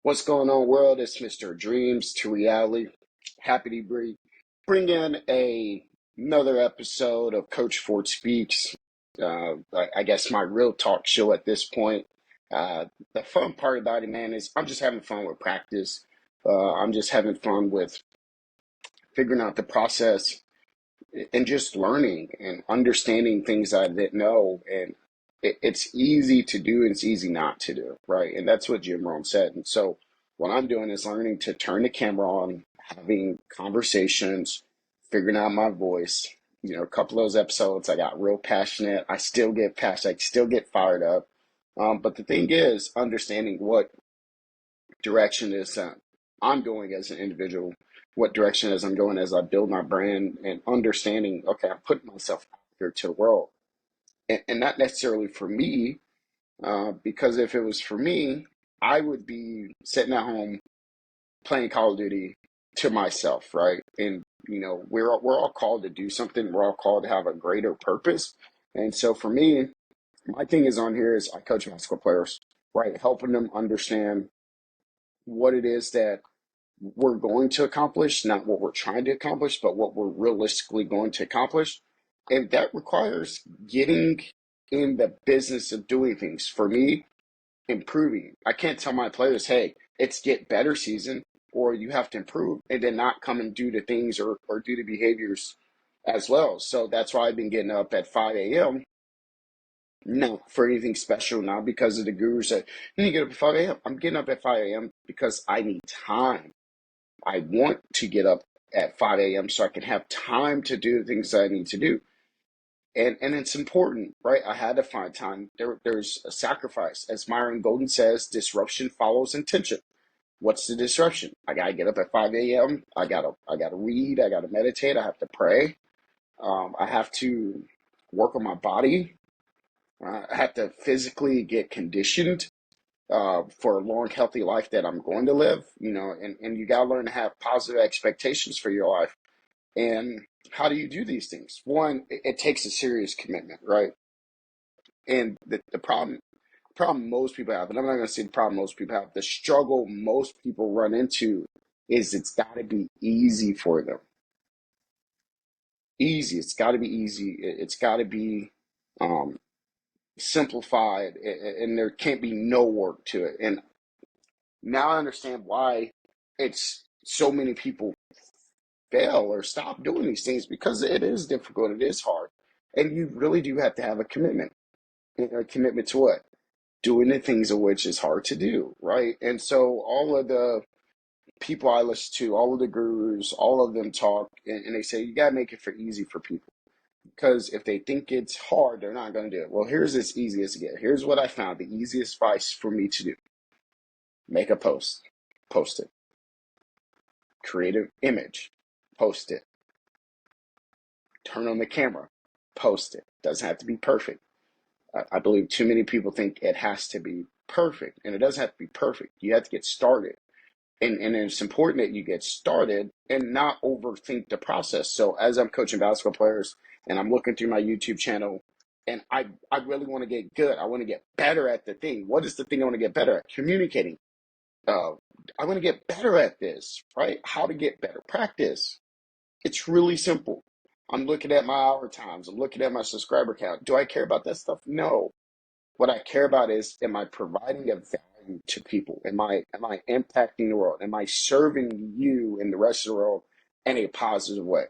What's going on, world? It's Mr. Dreams to Reality. Happy to bring in another episode of Coach Ford Speaks. I guess my real talk show at this point. The fun part about it, man, is I'm just having fun with practice. I'm just having fun with figuring out the process and just learning and understanding things I didn't know. And it's easy to do and it's easy not to do, right? And that's what Jim Rohn said. And so what I'm doing is learning to turn the camera on, having conversations, figuring out my voice. A couple of those episodes, I got real passionate. I still get passionate. I still get fired up. But the thing is, understanding what direction is I'm going as an individual, what direction is I'm going as I build my brand, and understanding, okay, I'm putting myself out here to the world. And not necessarily for me, because if it was for me, I would be sitting at home playing Call of Duty to myself, right? And we're all called to do something. We're all called to have a greater purpose. And so for me, my thing is on here is I coach basketball players, right? Helping them understand what it is that we're going to accomplish, not what we're trying to accomplish, but what we're realistically going to accomplish. And that requires getting in the business of doing things. For me, improving. I can't tell my players, hey, it's get better season, or you have to improve, and then not come and do the things or do the behaviors as well. So that's why I've been getting up at 5 a.m. Not for anything special, not because of the gurus that you need to get up at 5 a.m. I'm getting up at 5 a.m. because I need time. I want to get up at 5 a.m. so I can have time to do the things that I need to do. And it's important, right? I had to find time. There's a sacrifice. As Myron Golden says, disruption follows intention. What's the disruption? I gotta get up at 5 a.m. I gotta read, I gotta meditate, I have to pray. I have to work on my body. I have to physically get conditioned for a long, healthy life that I'm going to live, and you got to learn to have positive expectations for your life. And how do you do these things? One, it takes a serious commitment, right? And the problem most people have, and I'm not going to say the problem most people have, the struggle most people run into is it's got to be easy for them. Easy. It's got to be easy. It's got to be um, simplified, and there can't be no work to it. And now I understand why it's so many people fail or stop doing these things, because it is difficult, it is hard, and you really do have to have a commitment. A commitment to what? Doing the things of which is hard to do, right? And so all of the people I listen to, all of the gurus, all of them talk, and they say you gotta make it for easy for people, because if they think it's hard, they're not going to do it. Well, here's as easy as it gets. Here's what I found: the easiest advice for me to do: make a post it, create an image, post it, turn on the camera, post it. Doesn't have to be perfect. I believe too many people think it has to be perfect, and it doesn't have to be perfect. You have to get started. And it's important that you get started and not overthink the process. So as I'm coaching basketball players and I'm looking through my YouTube channel, and I really want to get good. I want to get better at the thing. What is the thing I want to get better at? Communicating. Uh, I want to get better at this, right? How to get better. Practice. It's really simple. I'm looking at my hour times. I'm looking at my subscriber count. Do I care about that stuff? No. What I care about is, am I providing a value to people? Am I impacting the world? Am I serving you and the rest of the world in a positive way?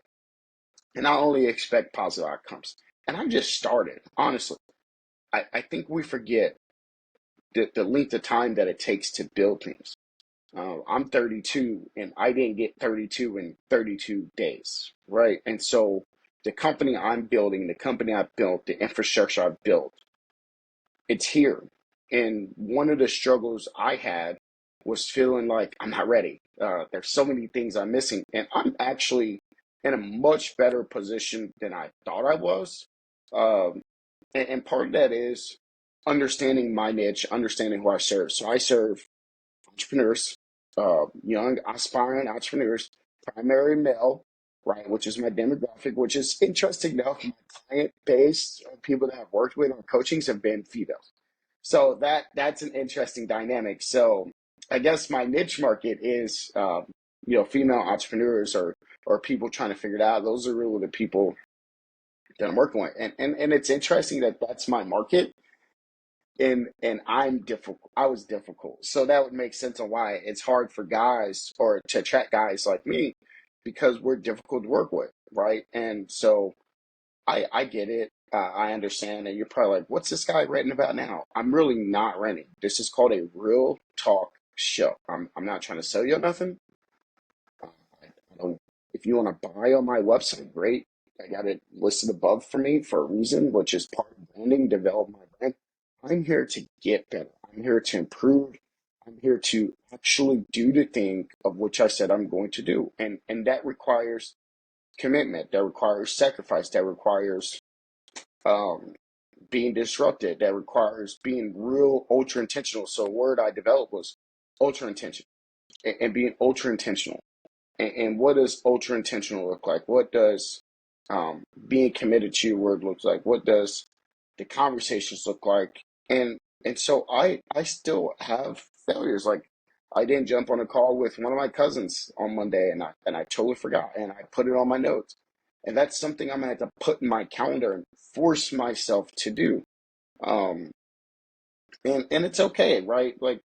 And I only expect positive outcomes. And I just started, honestly. I think we forget the length of time that it takes to build things. I'm 32, and I didn't get 32 in 32 days, right? And so the company I'm building, the company I've built, the infrastructure I've built, it's here. And one of the struggles I had was feeling like I'm not ready. There's so many things I'm missing, and I'm actually in a much better position than I thought I was. And part of that is understanding my niche, understanding who I serve. So I serve entrepreneurs, young aspiring entrepreneurs, primary male, right, which is my demographic, which is interesting though. My client base, people that I've worked with on coachings, have been females. So that's an interesting dynamic. So I guess my niche market is, female entrepreneurs or people trying to figure it out. Those are really the people that I'm working with. And it's interesting that that's my market and I'm difficult. I was difficult. So that would make sense on why it's hard for guys or to attract guys like me because we're difficult to work with, right? And so I get it. I understand. And you're probably like, what's this guy ranting about now? I'm really not ranting. This is called a real talk show. I'm not trying to sell you nothing. I don't, if you want to buy on my website, great. I got it listed above for me for a reason, which is part of branding, develop my brand. I'm here to get better. I'm here to improve. I'm here to actually do the thing of which I said I'm going to do. And that requires commitment, that requires sacrifice, that requires um, being disrupted, that requires being real ultra intentional. So a word I developed was ultra intentional and being ultra intentional. And what does ultra intentional look like? What does being committed to your word look like? What does the conversations look like? And so I still have failures. Like I didn't jump on a call with one of my cousins on Monday, and I totally forgot, and I put it on my notes. And that's something I'm gonna have to put in my calendar and force myself to do. Um, and it's okay, right? Like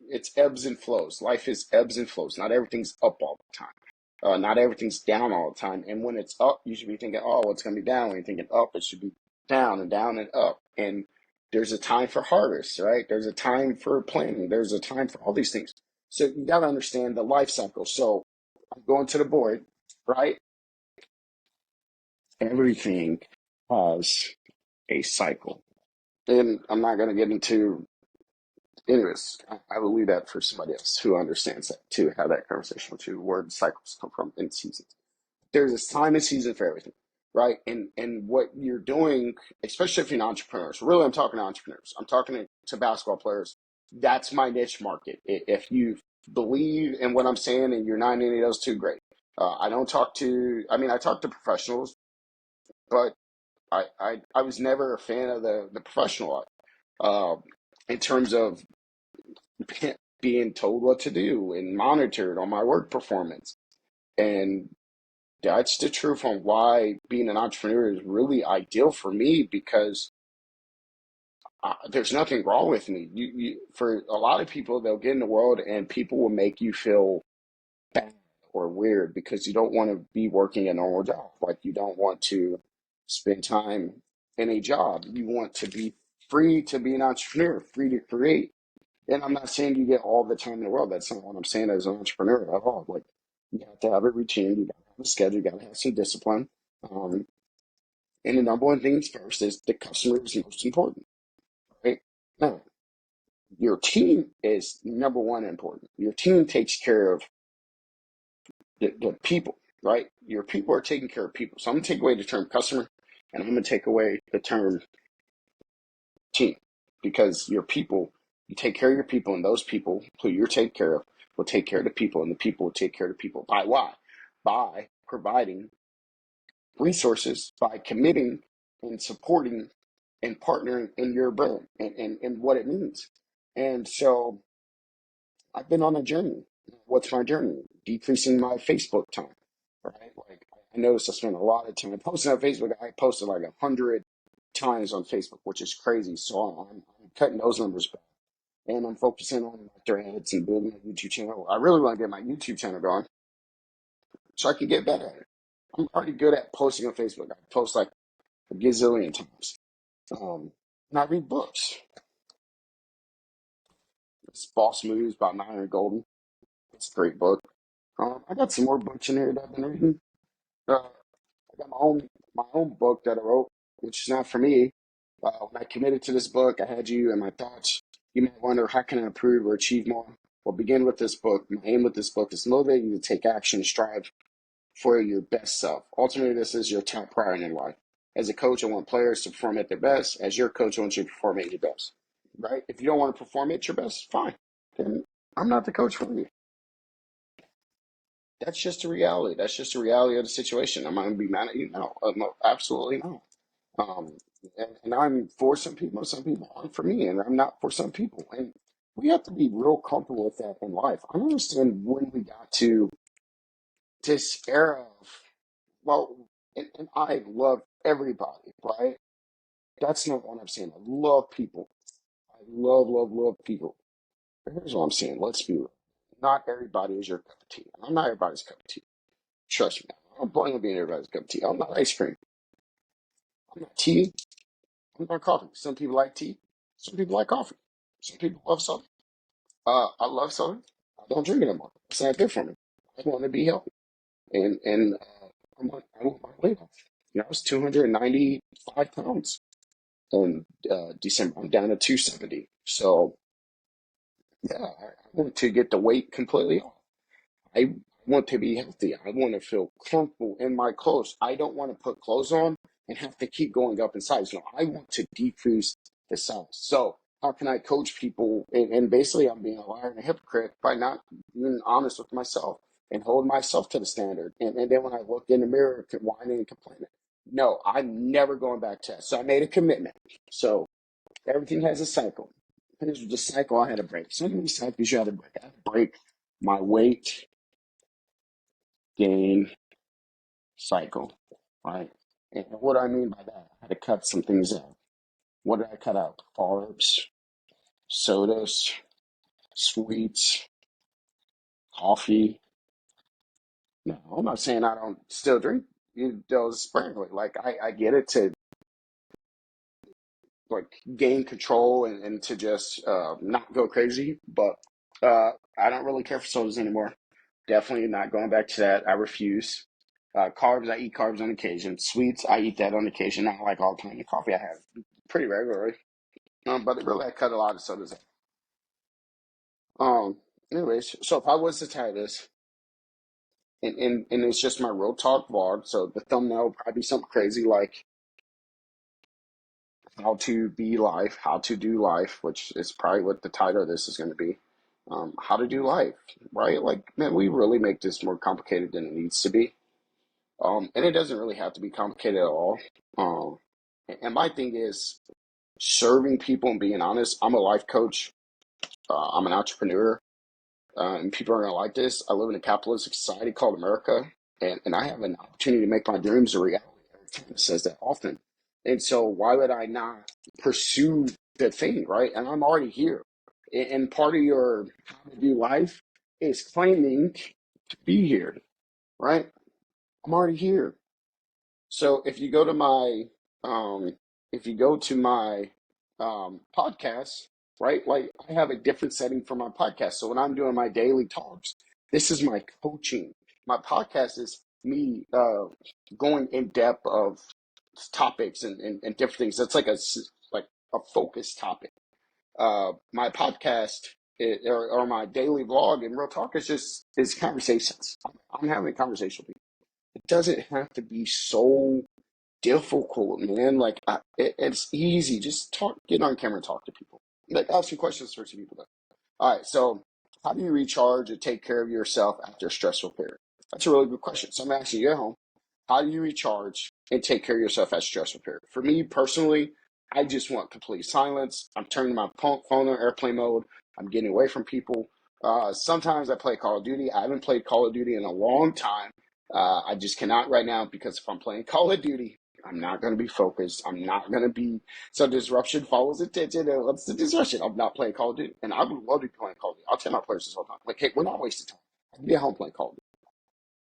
it's ebbs and flows. Life is ebbs and flows. Not everything's up all the time. Not everything's down all the time. And when it's up, you should be thinking, oh, it's going to be down. When you're thinking up, it should be down and up. And there's a time for harvest, right? There's a time for planting. There's a time for all these things. So you got to understand the life cycle. So I'm going to the board, right? Everything has a cycle. And I'm not going to get into, anyways, I will leave that for somebody else who understands that, to have that conversation with you, where the cycles come from in seasons. There's a time and season for everything, right? And what you're doing, especially if you're an entrepreneur. So really, I'm talking to entrepreneurs. I'm talking to basketball players. That's my niche market. If you believe in what I'm saying and you're not in any of those two, great. I don't talk to. I mean, I talk to professionals, but I was never a fan of the professional life. In terms of being told what to do and monitored on my work performance. And that's the truth on why being an entrepreneur is really ideal for me because there's nothing wrong with me. For a lot of people, they'll get in the world and people will make you feel bad or weird because you don't want to be working a normal job. Like you don't want to spend time in a job. You want to be free to be an entrepreneur, free to create. And I'm not saying you get all the time in the world. That's not what I'm saying as an entrepreneur at all. Like you have to have a routine, you got to have a schedule, you got to have some discipline. Um, and the number one things first is the customer is most important, right? Now, your team is number one important. Your team takes care of the people, right? Your people are taking care of people. So I'm gonna take away the term customer, and I'm gonna take away the term team because your people, you take care of your people, and those people who you're taking care of will take care of the people, and the people will take care of the people. By why? By providing resources, by committing and supporting and partnering in your brand and what it means. And so I've been on a journey. What's my journey? Decreasing my Facebook time, right? Like I noticed I spent a lot of time posting on Facebook. I posted like 100 times on Facebook, which is crazy. So I'm cutting those numbers back. And I'm focusing on threads and building a YouTube channel. I really want to get my YouTube channel going so I can get better at it. I'm already good at posting on Facebook. I post like a gazillion times. And I read books. It's Boss Moves by Myron Golden. It's a great book. I got some more books in here that I've been reading. I got my own book that I wrote, which is not for me. When I committed to this book, I had you and my thoughts. You might wonder, how can I improve or achieve more? Well, begin with this book. My aim with this book is to motivate you to take action and strive for your best self. Ultimately, this is your top priority in life. As a coach, I want players to perform at their best. As your coach, I want you to perform at your best. Right? If you don't want to perform at your best, fine. Then I'm not the coach for you. That's just a reality. That's just a reality of the situation. Am I going to be mad at you? No, no, absolutely not. Um, and I'm for some people aren't for me, and I'm not for some people. we have to be real comfortable with that in life. I don't understand when we got to this era of, well, and I love everybody, right? That's not what I'm saying. I love people. I love, love, love people. But here's what I'm saying. Let's be real. Not everybody is your cup of tea. I'm not everybody's cup of tea. Trust me. I'm planning on being everybody's cup of tea. I'm not ice cream. I'm not tea. I'm not coffee. Some people like tea. Some people like coffee. Some people love soda. I love soda. I don't drink it anymore. It's not good for me. I want to be healthy. And I want my weight off. I was 295 pounds in December. I'm down to 270. So yeah, I want to get the weight completely off. I want to be healthy. I want to feel comfortable in my clothes. I don't want to put clothes on and have to keep going up in size. No, I want to decrease the size. So how can I coach people? And basically, I'm being a liar and a hypocrite by not being honest with myself and hold myself to the standard. And then when I look in the mirror, whining and complaining. No, I'm never going back to that. So I made a commitment. So everything has a cycle. Here's the cycle I had to break. So many cycles you had to break. I had to break my weight gain cycle, right? And what do I mean by that? I had to cut some things out. What did I cut out? Carbs, sodas, sweets, coffee. No, I'm not saying I don't still drink those sparingly. Like I get it to like gain control and to just not go crazy, but I don't really care for sodas anymore. Definitely not going back to that. I refuse. Carbs, I eat carbs on occasion. Sweets, I eat that on occasion. Not like all the time. The coffee I have pretty regularly. But really, I cut a lot of sodas out. Anyways, so if I was to tie this, and it's just my real talk vlog, so the thumbnail would probably be something crazy like how to be life, how to do life, which is probably what the title of this is going to be. How to do life, right? Like, man, we really make this more complicated than it needs to be. And it doesn't really have to be complicated at all. Um, and my thing is serving people and being honest. I'm a life coach. I'm an entrepreneur. And people are going to like this. I live in a capitalistic society called America, and I have an opportunity to make my dreams a reality. Every time it says that often. And so why would I not pursue the thing, right? And I'm already here. And part of your how to do life is claiming to be here, right? I'm already here. So um, if you go to my podcast, right? Like I have a different setting for my podcast. So when I'm doing my daily talks, this is my coaching. My podcast is me going in depth of topics and different things. That's like like a focused topic. My podcast or my daily vlog and real talk is conversations. I'm having a conversation with people. It doesn't have to be so difficult, man. Like it's easy. Just talk, get on camera and talk to people. Like ask some questions for some people. All right, so how do you recharge and take care of yourself after a stressful period? That's a really good question. So I'm asking you at home, how do you recharge and take care of yourself after a stressful period? For me personally, I just want complete silence. I'm turning my phone on airplane mode. I'm getting away from people. Sometimes I play Call of Duty. I haven't played Call of Duty in a long time. I just cannot right now because if I'm playing Call of Duty, I'm not going to be focused. I'm not going to be so disruption follows attention. And what's the disruption? I'm not playing Call of Duty. And I would love to be playing Call of Duty. I'll tell my players this whole time. Like, hey, we're not wasting time. I can be at home playing Call of Duty.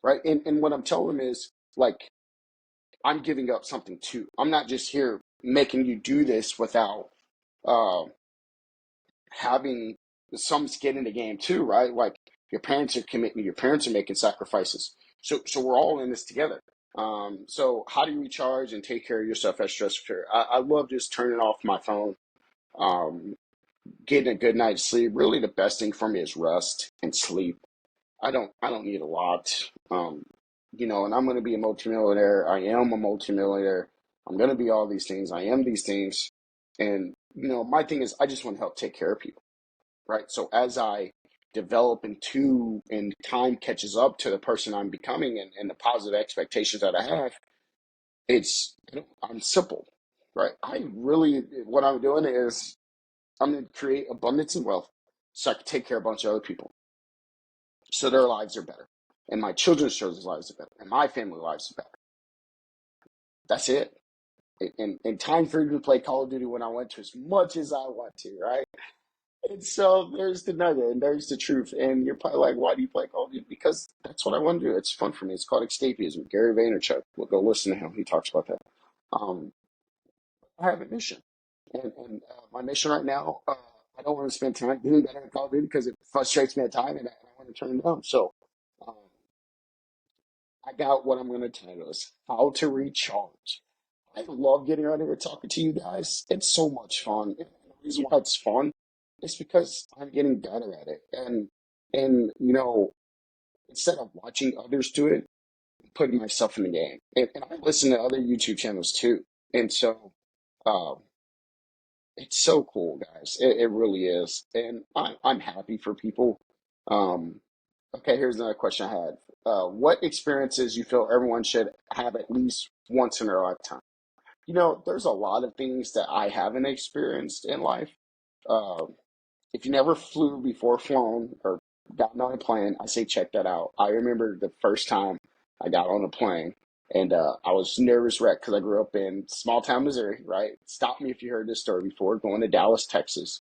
Right? And what I'm telling them is like I'm giving up something too. I'm not just here making you do this without uh, having some skin in the game too, right? Like your parents are committing, your parents are making sacrifices. So we're all in this together. So how do you recharge and take care of yourself at stress period? I love just turning off my phone, um, getting a good night's sleep. Really, the best thing for me is rest and sleep. I don't need a lot. And I'm going to be a multimillionaire. I am a multimillionaire. I'm going to be all these things. I am these things. And my thing is I just want to help take care of people, right? So as I develop into and time catches up to the person I'm becoming and the positive expectations that I have, I'm simple, right? What I'm doing is I'm going to create abundance and wealth. so I can take care of a bunch of other people, so their lives are better, and my children's lives are better, and my family lives are better. That's it. And time for me to play Call of Duty when I want to, as much as I want to, right? And so there's the nugget, and there's the truth. And you're probably like, why do you play Call of Duty? Because that's what I want to do. It's fun for me. It's called escapism. Gary Vaynerchuk. We'll go listen to him. He talks about that. Um, I have a mission, and my mission right now, I don't want to spend time doing better at Call of Duty because it frustrates me at time, and I want to turn it down. So um, I got what I'm going to title is How to Recharge. I love getting out here talking to you guys. It's so much fun. And the reason why it's fun is because I'm getting better at it. And instead of watching others do it, I'm putting myself in the game. And I listen to other YouTube channels too. And so uh, it's so cool, guys. It really is. And I'm happy for people. Um, okay, here's another question I had. What experiences you feel everyone should have at least once in their lifetime? There's a lot of things that I haven't experienced in life. Uh, if you never flew before flown or gotten on a plane, I say check that out. I remember the first time I got on a plane and I was nervous wreck because I grew up in small town Missouri, right? Stop me if you heard this story before, going to Dallas, Texas.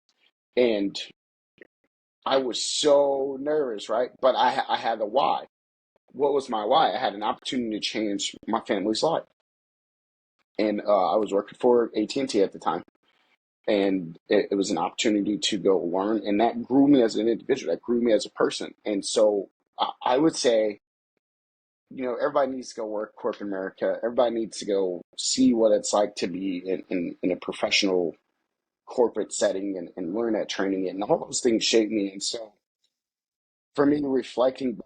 And I was so nervous, right? But I had a why. What was my why? I had an opportunity to change my family's life. And I was working for AT&T at the time, and it was an opportunity to go learn, and that grew me as an individual, that grew me as a person. And so I would say, everybody needs to go work corporate America. Everybody needs to go see what it's like to be in a professional corporate setting, and learn that training, and all those things shape me. And so for me, reflecting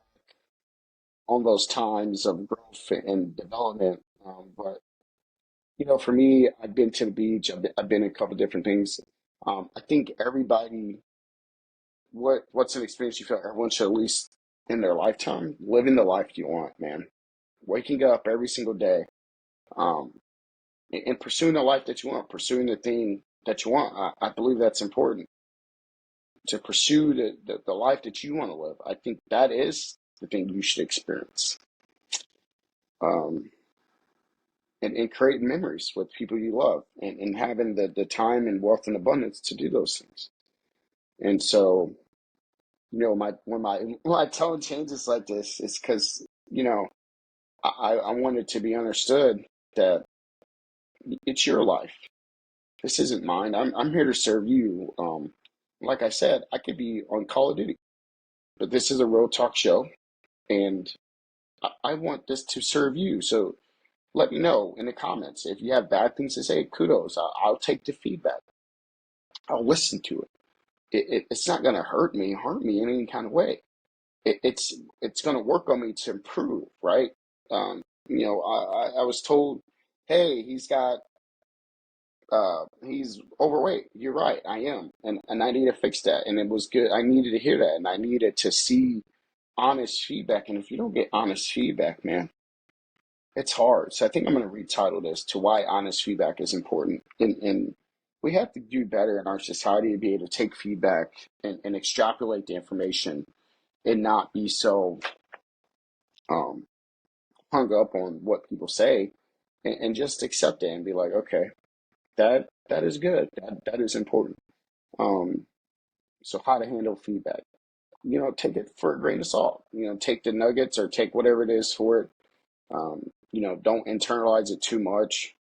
on those times of growth and development, but for me, I've been to the beach. I've been in a couple different things. I think everybody, what's an experience you feel everyone should at least in their lifetime, living the life you want, man. Waking up every single day, um, and pursuing the life that you want, pursuing the thing that you want. I believe that's important to pursue the life that you want to live. I think that is the thing you should experience. Um, and creating memories with people you love, and having the time and wealth and abundance to do those things. And so, my tone changes like this is because, I want it to be understood that it's your life. This isn't mine. I'm here to serve you. Like I said, I could be on Call of Duty, but this is a real talk show, and I want this to serve you. So let me know in the comments. If you have bad things to say, kudos. I'll take the feedback. I'll listen to it. It's not going to harm me in any kind of way. It's going to work on me to improve, right? I was told, hey, he's overweight. You're right, I am, and I need to fix that. And it was good. I needed to hear that, and I needed to see honest feedback. And if you don't get honest feedback, man, it's hard. So I think I'm going to retitle this to why honest feedback is important. And we have to do better in our society to be able to take feedback and extrapolate the information and not be so um, hung up on what people say, and just accept it and be like, okay, that is good. That is important. Um, so how to handle feedback? Take it for a grain of salt. Take the nuggets or take whatever it is for it. Don't internalize it too much.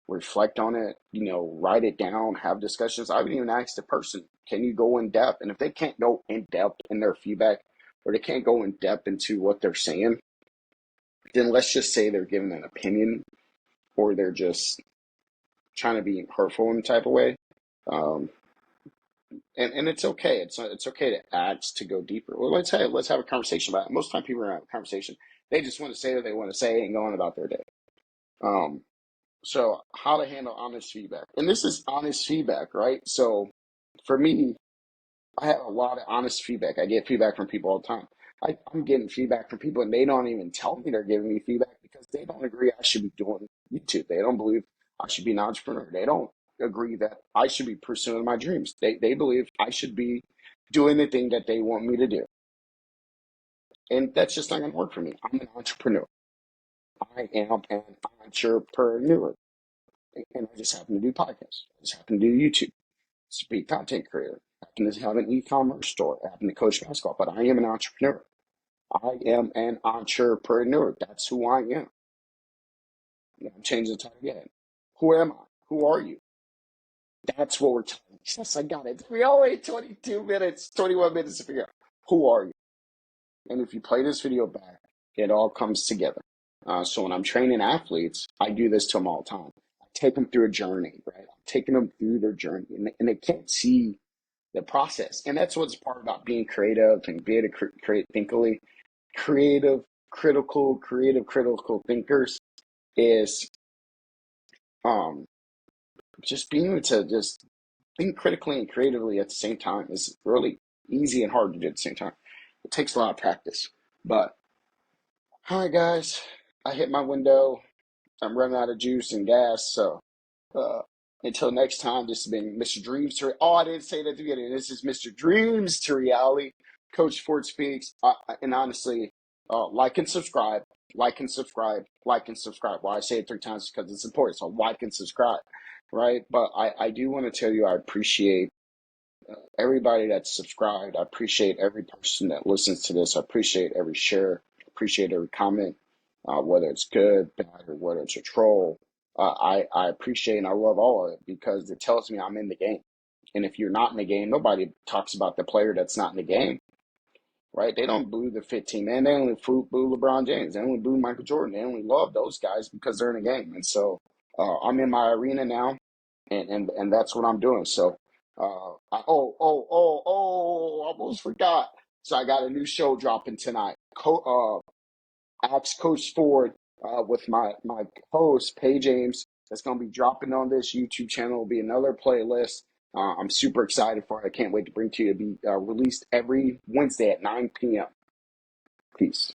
Reflect on it. Write it down. Have discussions. I would even ask the person, can you go in depth? And if they can't go in depth in their feedback, or they can't go in depth into what they're saying, then let's just say they're giving an opinion, or they're just trying to be hurtful in a type of way. Um, and it's okay. It's okay to ask to go deeper. Well, let's have a conversation about it. Most time people are having a conversation. They just want to say what they want to say and go on about their day. Um, so how to handle honest feedback. And this is honest feedback, right? So for me, I have a lot of honest feedback. I get feedback from people all the time. I'm getting feedback from people, and they don't even tell me they're giving me feedback because they don't agree I should be doing YouTube. They don't believe I should be an entrepreneur. They don't agree that I should be pursuing my dreams. They believe I should be doing the thing that they want me to do. And that's just not going to work for me. I'm an entrepreneur. I am an entrepreneur. And I just happen to do podcasts. I just happen to do YouTube. Just be a content creator. I happen to have an e-commerce store. I happen to coach basketball. But I am an entrepreneur. I am an entrepreneur. That's who I am. I'm changing the title again. Who am I? Who are you? That's what we're talking. Yes, I got it. We only 22 minutes, 21 minutes to figure out who are you. And if you play this video back, it all comes together. So when I'm training athletes, I do this to them all the time. I take them through a journey, right? I'm taking them through their journey, and they can't see the process. And that's what's part about being creative and being able to create thinkily. Critical thinkers is just being able to just think critically and creatively at the same time is really easy and hard to do at the same time. It takes a lot of practice. But all right, guys, I hit my window. I'm running out of juice and gas. So uh, until next time, this has been Mr. Dreams to I didn't say that at the beginning. This is Mr. Dreams to Reality. Coach Ford Speaks. And honestly, like and subscribe. Like and subscribe. Like and subscribe. Why I say it 3 times because it's important. So like and subscribe, right? But I do want to tell you I appreciate everybody that's subscribed. I appreciate every person that listens to this. I appreciate every share. I appreciate every comment, whether it's good, bad, or whether it's a troll. I appreciate and I love all of it because it tells me I'm in the game. And if you're not in the game, nobody talks about the player that's not in the game, right? They don't boo the 15 man. They only boo LeBron James. They only boo Michael Jordan. They only love those guys because they're in the game. And so I'm in my arena now, and that's what I'm doing. So almost forgot. So I got a new show dropping tonight. Ask Coach Ford with my host, Paige James. That's going to be dropping on this YouTube channel. It'll be another playlist. I'm super excited for it. I can't wait to bring to you. It'll be released every Wednesday at 9 p.m. Peace.